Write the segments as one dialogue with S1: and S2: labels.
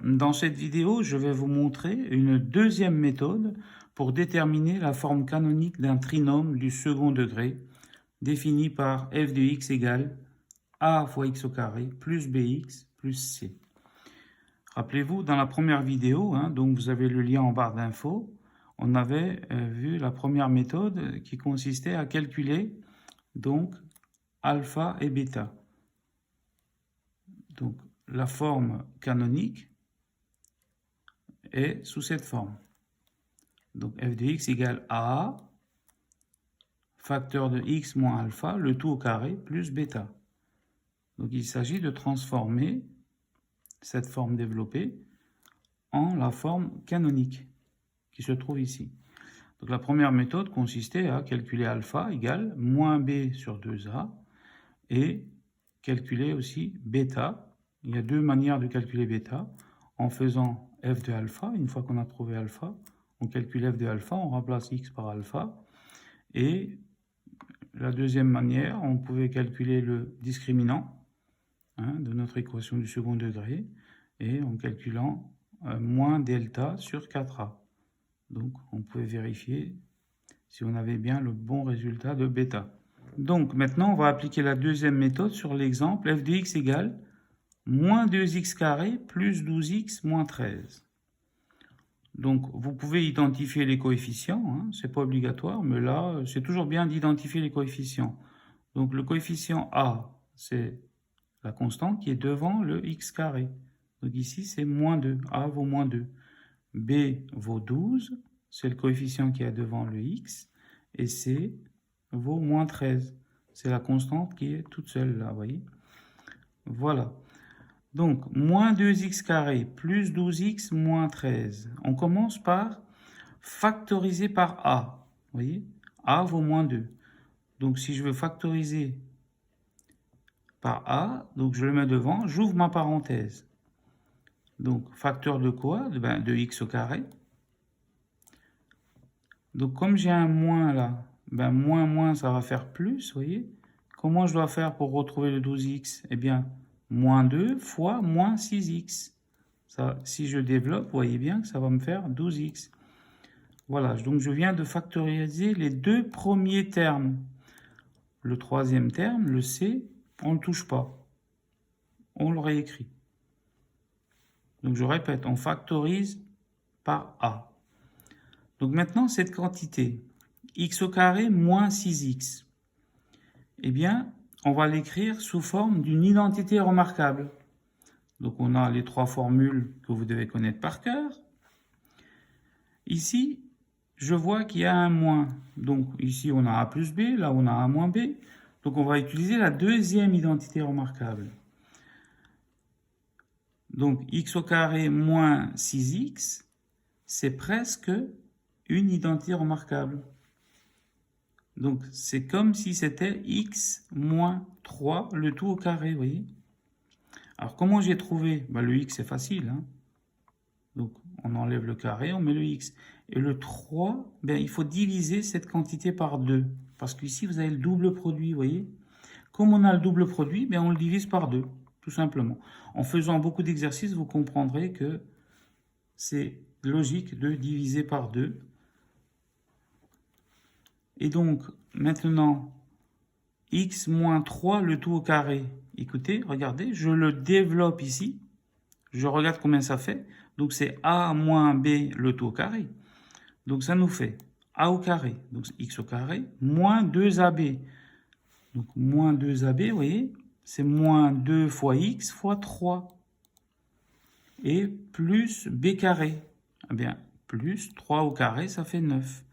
S1: dans cette vidéo, je vais vous montrer une deuxième méthode pour déterminer la forme canonique d'un trinôme du second degré, défini par f de x égale a fois x au carré plus bx plus c. Rappelez-vous, dans la première vidéo, donc vous avez le lien en barre d'infos, on avait vu la première méthode qui consistait à calculer donc alpha et bêta. Donc la forme canonique est sous cette forme. Donc f de x égale a facteur de x moins alpha, le tout au carré, plus bêta. Donc il s'agit de transformer cette forme développée en la forme canonique qui se trouve ici. Donc la première méthode consistait à calculer alpha égale moins b sur 2a et calculer aussi bêta. Il y a deux manières de calculer bêta. En faisant f de alpha, une fois qu'on a trouvé alpha, on calcule f de alpha, on remplace x par alpha. Et la deuxième manière, on pouvait calculer le discriminant de notre équation du second degré et en calculant moins delta sur 4a. Donc on pouvait vérifier si on avait bien le bon résultat de bêta. Donc maintenant on va appliquer la deuxième méthode sur l'exemple f de x égale moins 2x carré plus 12x moins 13. Donc vous pouvez identifier les coefficients, c'est pas obligatoire, mais là c'est toujours bien d'identifier les coefficients. Donc le coefficient a, c'est la constante qui est devant le x carré. Donc ici c'est moins 2, a vaut moins 2. B vaut 12, c'est le coefficient qui est devant le x, et C vaut moins 13. C'est la constante qui est toute seule là, vous voyez. Voilà. Donc, moins 2x carré plus 12x moins 13. On commence par factoriser par a. Vous voyez, a vaut moins 2. Donc, si je veux factoriser par a, donc je le mets devant, j'ouvre ma parenthèse. Donc, facteur de quoi? De x au carré. Donc, comme j'ai un moins là, moins, ça va faire plus, vous voyez. Comment je dois faire pour retrouver le 12x? Eh bien, moins 2 fois moins 6x. Ça, si je développe, vous voyez bien que ça va me faire 12x. Voilà, donc je viens de factoriser les deux premiers termes. Le troisième terme, le c, on ne le touche pas. On le réécrit. Donc je répète, on factorise par a. Donc maintenant, cette quantité, x au carré moins 6x, eh bien, on va l'écrire sous forme d'une identité remarquable. Donc on a les trois formules que vous devez connaître par cœur. Ici, je vois qu'il y a un moins. Donc ici, on a a plus b, là on a a moins b. Donc on va utiliser la deuxième identité remarquable. Donc x au carré moins 6x, c'est presque une identité remarquable. Donc c'est comme si c'était x moins 3, le tout au carré, vous voyez. Alors comment j'ai trouvé? Le x c'est facile. Donc on enlève le carré, on met le x. Et le 3, il faut diviser cette quantité par 2. Parce qu'ici vous avez le double produit, vous voyez. Comme on a le double produit, on le divise par 2, tout simplement. En faisant beaucoup d'exercices, vous comprendrez que c'est logique de diviser par 2. Et donc, maintenant, x moins 3, le tout au carré. Écoutez, regardez, je le développe ici. Je regarde combien ça fait. Donc, c'est a moins b, le tout au carré. Donc, ça nous fait a au carré, donc x au carré, moins 2ab. Donc, moins 2ab, vous voyez, c'est moins 2 fois x fois 3. Et plus b carré. Eh bien, plus 3 au carré, ça fait 9.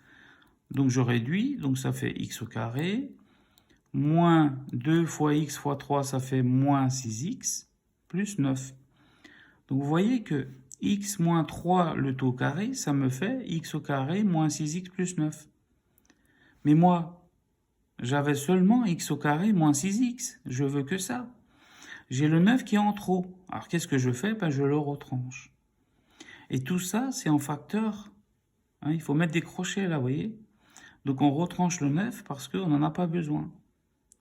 S1: Donc je réduis, donc ça fait x au carré, moins 2 fois x fois 3, ça fait moins 6x, plus 9. Donc vous voyez que x moins 3, le tout au carré, ça me fait x au carré moins 6x plus 9. Mais moi, j'avais seulement x au carré moins 6x, je veux que ça. J'ai le 9 qui est en trop. Alors qu'est-ce que je fais? Je le retranche. Et tout ça, c'est en facteur. Il faut mettre des crochets là, vous voyez. Donc on retranche le 9 parce qu'on n'en a pas besoin.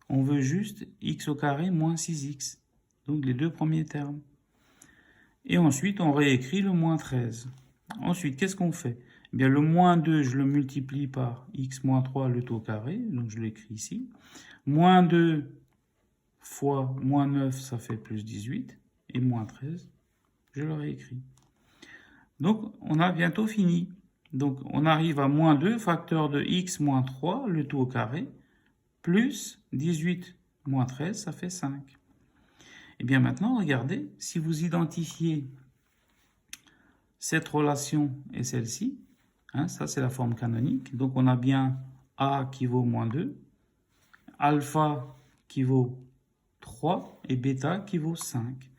S1: On veut juste x au carré moins 6x. Donc les deux premiers termes. Et ensuite, on réécrit le moins 13. Ensuite, qu'est-ce qu'on fait? Eh bien, le moins 2, je le multiplie par x moins 3, le tout au carré. Donc, je l'écris ici. Moins 2 fois moins 9, ça fait plus 18. Et moins 13, je le réécris. Donc, on a bientôt fini. Donc, on arrive à moins 2, facteur de x moins 3, le tout au carré, plus 18 moins 13, ça fait 5. Et bien maintenant, regardez, si vous identifiez cette relation et celle-ci, hein, ça c'est la forme canonique, donc on a bien A qui vaut moins 2, alpha qui vaut 3 et bêta qui vaut 5.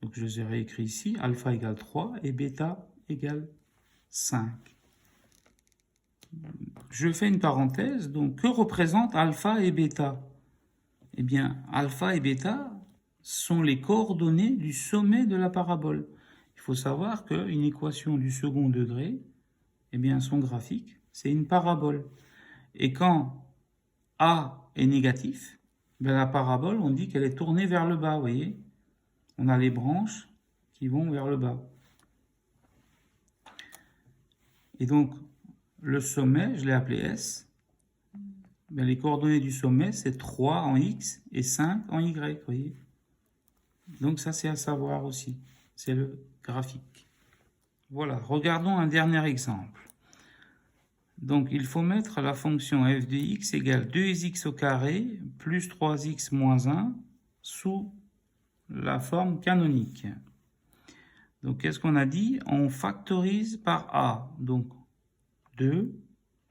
S1: Donc je les ai réécrits ici, alpha égale 3 et bêta égale 5. Je fais une parenthèse, donc que représentent alpha et bêta? Eh bien, alpha et bêta sont les coordonnées du sommet de la parabole. Il faut savoir qu'une équation du second degré, eh bien, son graphique, c'est une parabole. Et quand A est négatif, ben la parabole, on dit qu'elle est tournée vers le bas, vous voyez? On a les branches qui vont vers le bas. Et donc, le sommet, je l'ai appelé S. Ben, les coordonnées du sommet, c'est 3 en X et 5 en Y, vous voyez? Donc ça, c'est à savoir aussi. C'est le graphique. Voilà, regardons un dernier exemple. Donc, il faut mettre la fonction f de x égale 2x au carré plus 3x moins 1 sous la forme canonique. Donc, qu'est-ce qu'on a dit? On factorise par a. Donc, 2,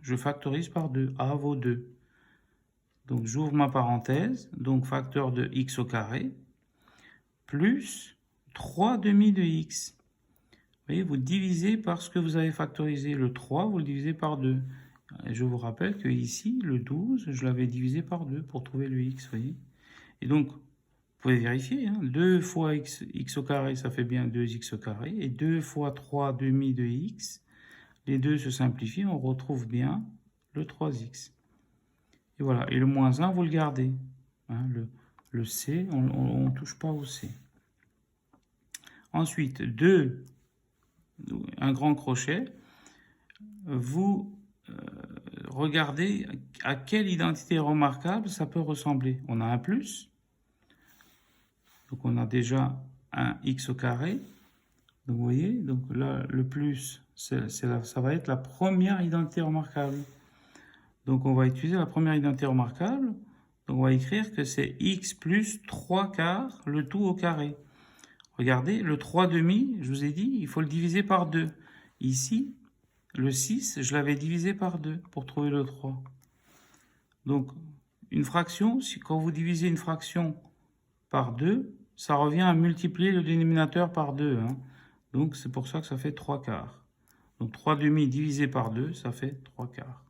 S1: je factorise par 2. a vaut 2. Donc, j'ouvre ma parenthèse. Donc, facteur de x au carré plus 3 demi de x. Vous voyez, vous divisez par ce que vous avez factorisé. Le 3, vous le divisez par 2. Et je vous rappelle que ici, le 12, je l'avais divisé par 2 pour trouver le x. Voyez. Et donc, vous pouvez vérifier. 2 fois x au carré, ça fait bien 2x au carré. Et 2 fois 3 demi de x, les deux se simplifient. On retrouve bien le 3x. Et voilà. Et le moins 1, vous le gardez. Le c, on ne touche pas au c. Ensuite, 2, un grand crochet, vous regardez à quelle identité remarquable ça peut ressembler. On a un plus, donc on a déjà un x au carré. Donc vous voyez, donc là le plus, ça va être la première identité remarquable. Donc on va utiliser la première identité remarquable. Donc on va écrire que c'est x plus 3 quarts, le tout au carré. Regardez, le 3 demi, je vous ai dit, il faut le diviser par 2. Ici, le 6, je l'avais divisé par 2 pour trouver le 3. Donc, une fraction, quand vous divisez une fraction par 2, ça revient à multiplier le dénominateur par 2. Donc, c'est pour ça que ça fait 3 quarts. Donc, 3 demi divisé par 2, ça fait 3 quarts.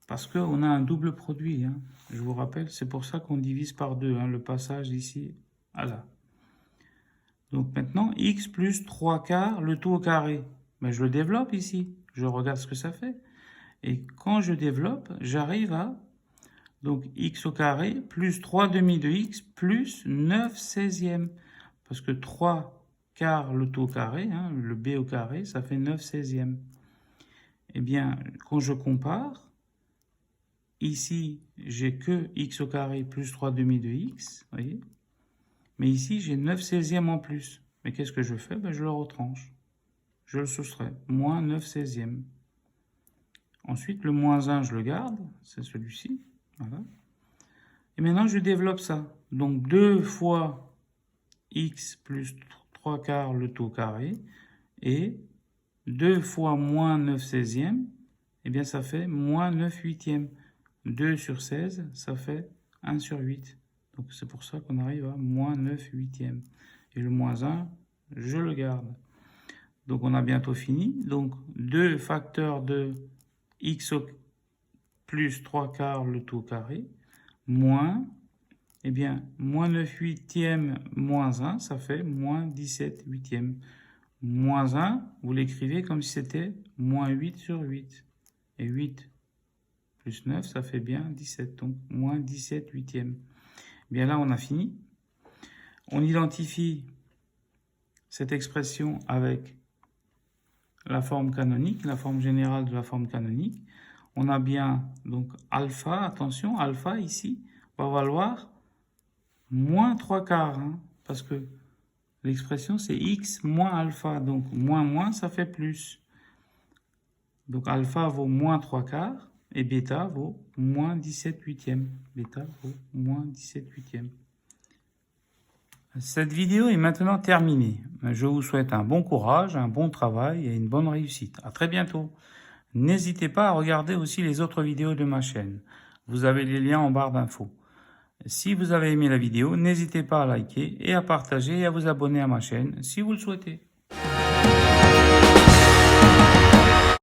S1: Parce qu'on a un double produit. Je vous rappelle, c'est pour ça qu'on divise par 2, le passage d'ici à là. Donc maintenant, x plus 3 quarts, le tout au carré. Mais je le développe ici. Je regarde ce que ça fait. Et quand je développe, j'arrive à donc x au carré plus 3 demi de x plus 9 16e. Parce que 3 quarts, le tout au carré, le b au carré, ça fait 9 16e. Eh bien, quand je compare, ici, j'ai que x au carré plus 3 demi de x, voyez. Mais ici, j'ai 9 16e en plus. Mais qu'est-ce que je fais? Ben, je le retranche. Je le soustrais. Moins 9 16e. Ensuite, le moins 1, je le garde. C'est celui-ci. Voilà. Et maintenant, je développe ça. Donc, 2 fois x plus 3 quarts, le tout carré. Et 2 fois moins 9 16e, eh bien, ça fait moins 9 huitièmes. 2 sur 16, ça fait 1 sur 8. Donc, c'est pour ça qu'on arrive à moins 9 huitièmes. Et le moins 1, je le garde. Donc, on a bientôt fini. Donc, 2 facteurs de x plus 3 quarts, le tout carré, moins, eh bien, moins 9 huitièmes moins 1, ça fait moins 17 huitièmes. Moins 1, vous l'écrivez comme si c'était moins 8 sur 8. Et 8 plus 9, ça fait bien 17. Donc, moins 17 huitièmes. Bien là, on a fini. On identifie cette expression avec la forme canonique, la forme générale de la forme canonique, on a bien donc alpha, attention, alpha ici va valoir moins 3/4, hein, parce que l'expression c'est x moins alpha, donc moins ça fait plus. Donc alpha vaut moins 3/4 et bêta vaut moins 17/8. Bêta vaut moins 17/8. Cette vidéo est maintenant terminée. Je vous souhaite un bon courage, un bon travail et une bonne réussite. À très bientôt. N'hésitez pas à regarder aussi les autres vidéos de ma chaîne. Vous avez les liens en barre d'infos. Si vous avez aimé la vidéo, n'hésitez pas à liker et à partager et à vous abonner à ma chaîne si vous le souhaitez.